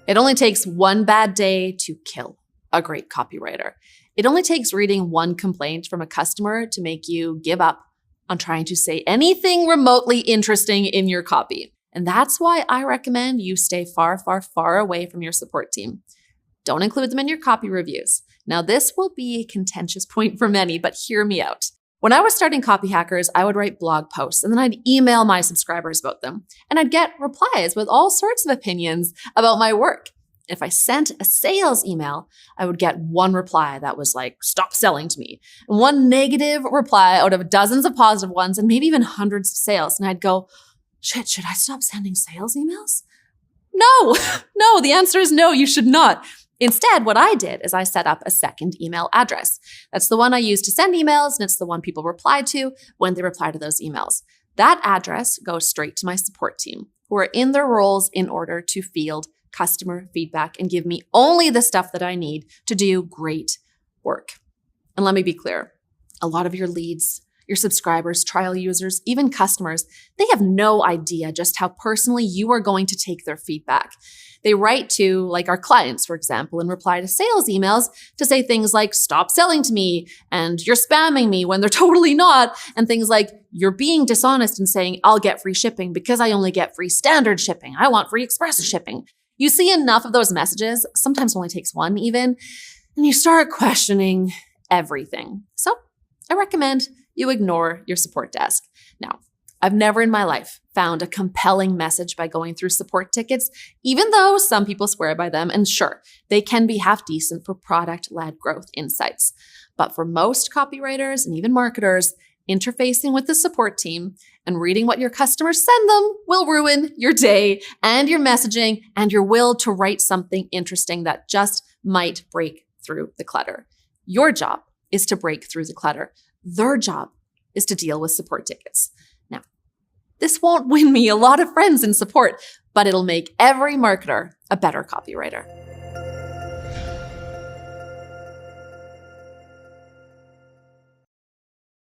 It only takes one bad day to kill a great copywriter. It only takes reading one complaint from a customer to make you give up on trying to say anything remotely interesting in your copy. And that's why I recommend you stay far, far, far away from your support team. Don't include them in your copy reviews. Now, this will be a contentious point for many, but hear me out. When I was starting Copy Hackers, I would write blog posts and then I'd email my subscribers about them. And I'd get replies with all sorts of opinions about my work. If I sent a sales email, I would get one reply that was like, stop selling to me. And one negative reply out of dozens of positive ones and maybe even hundreds of sales. And I'd go, shit, should I stop sending sales emails? No, the answer is no, you should not. Instead, what I did is I set up a second email address. That's the one I use to send emails, and it's the one people reply to when they reply to those emails. That address goes straight to my support team, who are in their roles in order to field customer feedback and give me only the stuff that I need to do great work. And let me be clear, a lot of your leads, your subscribers, trial users, even customers, they have no idea just how personally you are going to take their feedback. They write to, like our clients, for example, and reply to sales emails to say things like, stop selling to me, and you're spamming me when they're totally not, and things like, you're being dishonest and saying, I'll get free shipping because I only get free standard shipping. I want free express shipping. You see enough of those messages, sometimes it only takes one even, and you start questioning everything. So I recommend you ignore your support desk. Now, I've never in my life found a compelling message by going through support tickets, even though some people swear by them. And sure, they can be half decent for product-led growth insights. But for most copywriters and even marketers, interfacing with the support team and reading what your customers send them will ruin your day and your messaging and your will to write something interesting that just might break through the clutter. Your job is to break through the clutter. Their job is to deal with support tickets. Now, this won't win me a lot of friends in support, but it'll make every marketer a better copywriter.